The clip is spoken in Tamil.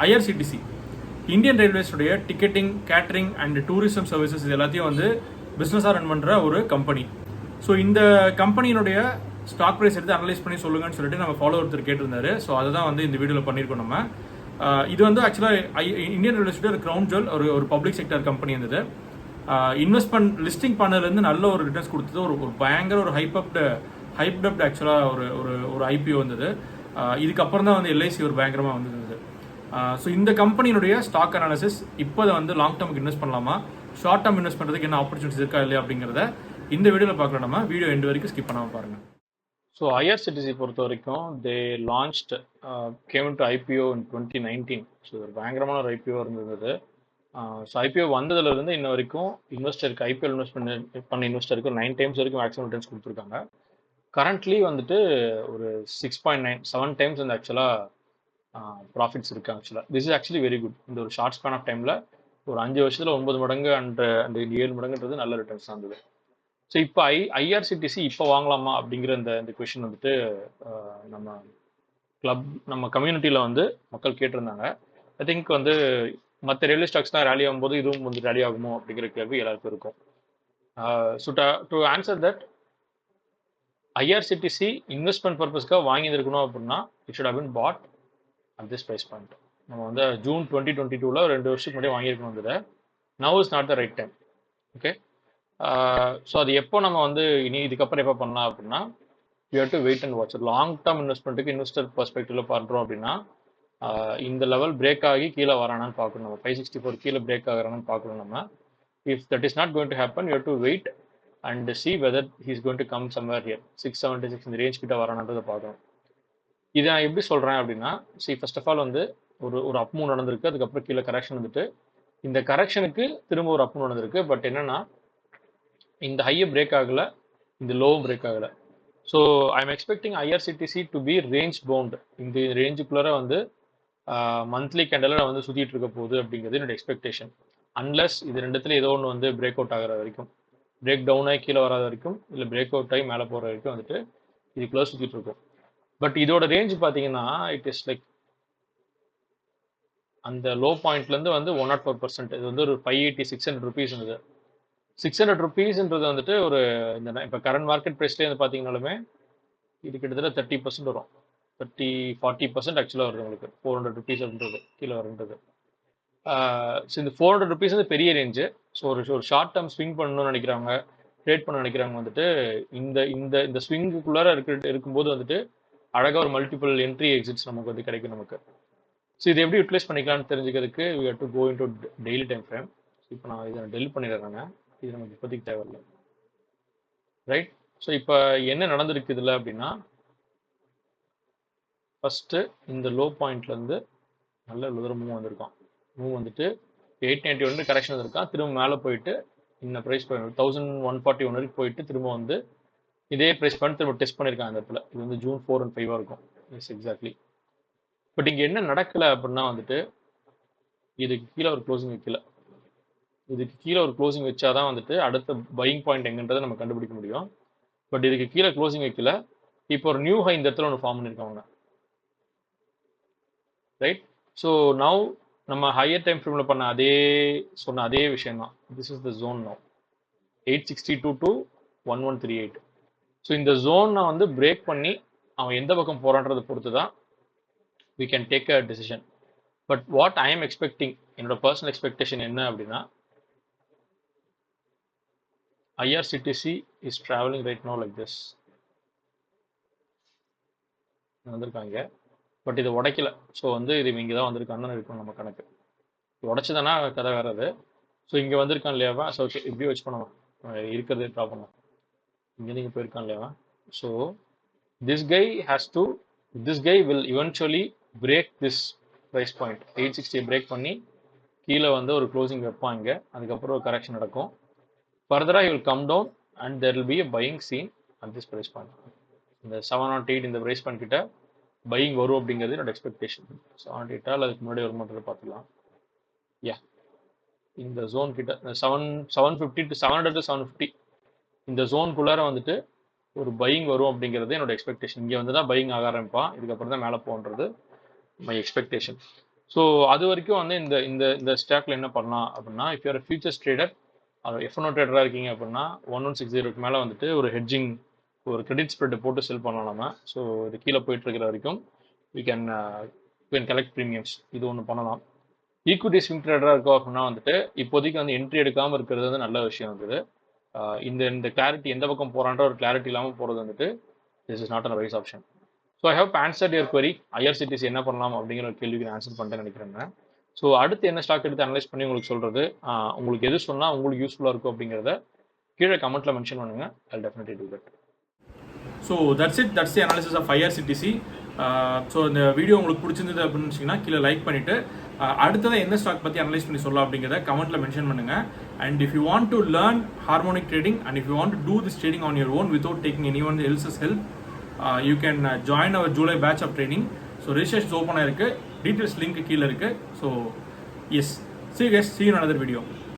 ஐஆர்சிடிசி இந்தியன் ரயில்வேஸுடைய ticketing, catering and tourism services இது எல்லாத்தையும் வந்து பிஸ்னஸாக ரன் பண்ணுற ஒரு கம்பெனி. ஸோ இந்த கம்பெனியினுடைய ஸ்டாக் ப்ரைஸ் எடுத்து அனலைஸ் பண்ணி சொல்லுங்கன்னு சொல்லிட்டு நம்ம ஃபாலோ ஒருத்தர் கேட்டிருந்தாரு. ஸோ அதை தான் வந்து இந்த வீடியோவில் பண்ணியிருக்கோம் நம்ம. இது வந்து ஆக்சுவலாக இந்தியன் ரயில்வேஸுடைய ஒரு கிரவுண்ட் ஜுவல், ஒரு பப்ளிக் செக்டர் கம்பெனி இருந்தது. இன்வெஸ்ட்மெண்ட் லிஸ்டிங் பண்ணதுலேருந்து நல்ல ஒரு ரிட்டர்ன்ஸ் கொடுத்தது. ஒரு பயங்கர ஒரு ஹைப்டப்ட் ஆக்சுவலாக ஒரு ஐபிஓ வந்தது. இதுக்கப்புறம் தான் வந்து எல்ஐசி ஒரு பயங்கரமாக வந்துருந்தது. ஸோ இந்த கம்பெனியினுடைய ஸ்டாக் அனாலிசிஸ் இப்போ வந்து லாங் டர்முக்கு இன்வெஸ்ட் பண்ணலாமா, ஷார்ட் டர்ம் இன்வெஸ்ட் பண்ணுறதுக்கு என்ன ஆப்பர்ச்சுனிட்டிஸ் இருக்கா இல்லையா அப்படிங்கிறத இந்த வீடியோவில் பார்க்கலாம். நம்ம வீடியோ எண்டு வரைக்கும் ஸ்கிப் பண்ணாமல் பாருங்கள். ஸோ ஐஆர்சிடிசி பொறுத்த வரைக்கும் they launched came to IPO in 2019. So ஒரு பயங்கரமான ஒரு ஐபிஓ இருந்தது. ஸோ ஐபிஓ வந்ததுலேருந்து இன்ன வரைக்கும் இன்வெஸ்டருக்கு ஐபிஎல் இன்வெஸ்ட் பண்ண இன்வெஸ்டருக்கு 9 டைம்ஸ் வரைக்கும் மேக்ஸிமம் ரிட்டர்ன்ஸ் கொடுத்துருக்காங்க. கரண்ட்லி வந்துட்டு ஒரு 6.97 டைம்ஸ் வந்து ஆக்சுவலாக ப்ராஃபிட்ஸ் இருக்குது. ஆக்சுவலாக this is actually very good. இந்த ஒரு ஷார்ட் ஸ்பேன் ஆஃப் டைமில் ஒரு 5 வருஷத்தில் 9 மடங்கு அண்ட் 7 மடங்குன்றது நல்ல ரிட்டர்ன்ஸ் தான் இருந்தது. ஸோ இப்போ ஐஆர்சிடிசி இப்போ வாங்கலாமா அப்படிங்கிற இந்த கொஷின் வந்துட்டு நம்ம கம்யூனிட்டியில் வந்து மக்கள் கேட்டிருந்தாங்க. ஐ திங்க் வந்து மற்ற ரயில்வே ஸ்டாக்ஸ்லாம் ரேலி ஆகும்போது இதுவும் வந்து ரேலி ஆகுமோ அப்படிங்கிற கேள்வி எல்லாருக்கும் இருக்கும். So to answer that, IRCTC investment பர்பஸ்க்காக வாங்கியிருக்கணும் அப்படின்னா it should have been bought at this price point. நம்ம வந்து ஜூன் 2022 2 வருஷத்துக்கு முன்னாடி வாங்கியிருக்கணும். இதில் now is not the right time. Okay, so அது எப்போ நம்ம வந்து இனி இதுக்கப்புறம் எப்போ பண்ணலாம் அப்படின்னா you have to wait and watch. Long term இன்வெஸ்ட்மெண்ட்டுக்கு இன்வெஸ்டர் பர்ஸ்பெக்டிவ்ல பண்ணுறோம் அப்படின்னா இந்த லெவல் பிரேக் ஆகி கீழே வரானான்னு பார்க்கணும். நம்ம 564 கீழே பிரேக் ஆகிறானான்னு பார்க்கணும் நம்ம. If that is not going to happen, you have to wait and see whether he's going to come somewhere here 676 இந்த ரேஞ்ச் கிட்ட வரானன்றதை பார்க்கணும். இதை நான் எப்படி சொல்கிறேன் அப்படின்னா, ஃபர்ஸ்ட் ஆஃப் ஆல் வந்து ஒரு அப் மூவ் நடந்திருக்கு. அதுக்கப்புறம் கீழே கரெக்ஷன் வந்துட்டு இந்த கரெக்ஷனுக்கு திரும்ப ஒரு அப் மூவ் நடந்திருக்கு. பட் என்னன்னா, இந்த ஹையை பிரேக் ஆகலை, இந்த லோவும் பிரேக் ஆகலை. So I am expecting IRCTC to be range bound. இந்த ரேஞ்சுக்குள்ளார வந்து மந்த்லி கேண்டலில் வந்து சுற்றிட்டு இருக்க போகுது அப்படிங்கிறது என்னோட எக்ஸ்பெக்டேஷன். அன்லஸ் இது ரெண்டுத்துல ஏதோ ஒன்று வந்து பிரேக் அவுட் ஆகிற வரைக்கும், பிரேக் டவுன் ஆகி கீழே வராத வரைக்கும், இல்லை பிரேக் அவுட் ஆகி மேலே போகிற வரைக்கும் வந்துட்டு இதுக்குள்ளே சுற்றிட்டு இருக்கும். பட் இதோட ரேஞ்ச் பார்த்தீங்கன்னா இட் இஸ் லைக் அந்த லோ பாயிண்ட்லேருந்து வந்து 104%. இது வந்து ஒரு 580 600 ருபீஸ் இருந்தது. 600 ருபீஸ்ன்றது வந்துட்டு ஒரு இந்த இப்போ கரண்ட் மார்க்கெட் ப்ரைஸ்லேயே வந்து பார்த்தீங்கன்னாலுமே இது கிட்டத்தட்ட 30% வரும். 40% ஆக்சுவலாக வருது உங்களுக்கு 400 ருபீஸ் அப்படின்றது கீழே வருன்றது. ஸோ இந்த 400 ருபீஸ் வந்து பெரிய ரேஞ்சு. ஸோ ஒரு ஷார்ட் டேர்ம் ஸ்விங் பண்ணணும்னு நினைக்கிறவங்க, ட்ரேட் பண்ண நினைக்கிறவங்க வந்துட்டு இந்த இந்த இந்த ஸ்விங்குக்குள்ளார இருக்கும்போது வந்துட்டு அழகாக ஒரு மல்டிபிள் என்ட்ரி எக்ஸிட்ஸ் நமக்கு வந்து கிடைக்கும் நமக்கு. ஸோ இதை எப்படி யூட்டிலைஸ் பண்ணிக்கலாம்னு தெரிஞ்சுக்கிறதுக்கு we have to go into daily time frame. இப்போ நான் இதை டெலிட் பண்ணிடுறேங்க. இது நமக்கு இப்போதைக்கு தேவையில்லை, ரைட்? ஸோ இப்போ என்ன நடந்திருக்கு இதில் அப்படின்னா, ஃபஸ்ட்டு இந்த லோ பாயிண்ட்லேருந்து நல்ல தூரம் மூவ் வந்திருக்கான். மூவ் வந்துட்டு 891 கரெக்ஷன் வந்திருக்கான். திரும்ப மேலே போயிட்டு இந்த ப்ரைஸ் 1141 வரைக்கும் போயிட்டு திரும்ப வந்து இதே ப்ரைஸ் பாயிண்ட் திரும்ப டெஸ்ட் பண்ணியிருக்காங்க. அந்த இடத்துல இது வந்து June 4 and 5 இருக்கும். S, exactly. பட் இங்கே என்ன நடக்கலை அப்படின்னா வந்துட்டு இதுக்கு கீழே ஒரு க்ளோசிங் வைக்கல. இதுக்கு கீழே ஒரு க்ளோசிங் வச்சாதான் வந்துட்டு அடுத்த பையிங் பாயிண்ட் எங்கன்றதை நம்ம கண்டுபிடிக்க முடியும். பட் இதுக்கு கீழே க்ளோசிங் வைக்கல. இப்போ ஒரு நியூ ஹை இந்த இடத்துல ஒன்று ஃபார்ம் பண்ணியிருக்காங்க, ரைட்? ஸோ நவ் நம்ம ஹையர் டைம் ஃப்ரேமில் பண்ண அதே விஷயம் தான். This is the zone now 862 to 1138. So இந்த ஜோனை வந்து பிரேக் பண்ணி அவன் எந்த பக்கம் போறான்றதை பொறுத்து தான் we can take a decision. But what I am expecting, என்னோட பர்சனல் எக்ஸ்பெக்டேஷன் என்ன அப்படின்னா, IRCTC is traveling right now like this. வந்திருக்காங்க, பட் இதை உடைக்கல. ஸோ வந்து இது இங்கே தான் வந்திருக்கான்னு இருக்கும் நம்ம கணக்கு. உடைச்சதானா கதை வேற அது. ஸோ இங்கே வந்திருக்கான் இல்லையாவா? ஸோ ஓகே, இப்படி வச்சு பண்ணுவோம், இருக்கிறதே ட்ரா பண்ணுவோம். இங்கே நீங்கள் போயிருக்கான் இல்லையாவா? So this guy will eventually break this price point 860 break பண்ணி கீழே வந்து ஒரு க்ளோசிங் வைப்பாங்க. அதுக்கப்புறம் ஒரு கரெக்ஷன் நடக்கும். ஃபர்தராக will come down and there will be a buying scene at this price point. இந்த 708 இந்த பிரைஸ் பாயிண்ட் கிட்ட பையிங் வரும் அப்படிங்கிறது என்னோட எக்ஸ்பெக்டேஷன். 708 அதுக்கு முன்னாடி ஒரு மட்டும் பார்த்துக்கலாம். யா, இந்த ஜோன் கிட்ட 750 to 700 to 750 இந்த ஜோனுக்குள்ளார வந்துட்டு ஒரு பையிங் வரும் அப்படிங்கிறது என்னோட எக்ஸ்பெக்டேஷன். இங்கே வந்து தான் பையிங் ஆக ஆரம்பிப்பான். இதுக்கப்புறம் தான் மேலே போன்றது மை எக்ஸ்பெக்டேஷன். ஸோ அது வரைக்கும் வந்து இந்த இந்த இந்த ஸ்டாக்ல என்ன பண்ணலாம் அப்படின்னா, if you're futures trader F and O ட்ரேடராக இருக்கீங்க அப்படின்னா 1160 மேலே வந்துட்டு ஒரு ஹெட்ஜிங் ஒரு கிரெடிட் ஸ்ப்ரெட் போட்டு செல் பண்ணலாம் நம்ம. ஸோ இது கீழே போயிட்டு இருக்கிற வரைக்கும் வி கேன் கலெக்ட் ப்ரீமியம்ஸ். இது ஒன்று பண்ணலாம். ஈக்விட்டி ஸ்விங் ட்ரேடராக இருக்கோம் அப்படின்னா வந்துட்டு இப்போதைக்கு வந்து என்ட்ரி எடுக்காமல் இருக்கிறது வந்து நல்ல விஷயம் இருக்குது. இந்த இந்த கிளாரிட்டி எந்த பக்கம் போகிறான்ற ஒரு கிளாரிட்டி இல்லாமல் போகிறது வந்துட்டு this is not a rice option. So I have answered your query. IRCTC என்ன பண்ணலாம் அப்படிங்கிற ஒரு கேள்விக்கு நான் ஆன்சர் பண்ணிட்டேன்னு நினைக்கிறேன். ஸோ அடுத்து என்ன ஸ்டாக் எடுத்து அனலைஸ் பண்ணி உங்களுக்கு சொல்கிறது, உங்களுக்கு எது சொன்னால் உங்களுக்கு யூஸ்ஃபுல்லாக இருக்கும் அப்படிங்கிறத கீழே கமெண்ட்டில் மென்ஷன் பண்ணுங்கள். I'll definitely do that. So that's the analysis of IRCTC. So இந்த வீடியோ உங்களுக்கு பிடிச்சிருந்தது அப்படின்னு வச்சிங்கன்னா கீழே லைக் பண்ணிவிட்டு அடுத்ததாக எந்த ஸ்டாக் பற்றி அனலைஸ் பண்ணி சொல்லலாம் அப்படிங்கிறத கமெண்ட்டில் மென்ஷன் பண்ணுங்கள். And if you want to learn harmonic trading and if you want to do this trading on your own without taking any one else's help, you can join our July batch of training. So registration open ஆயிருக்கு, details link கீழே இருக்கு. So yes, see you guys, see you in another video.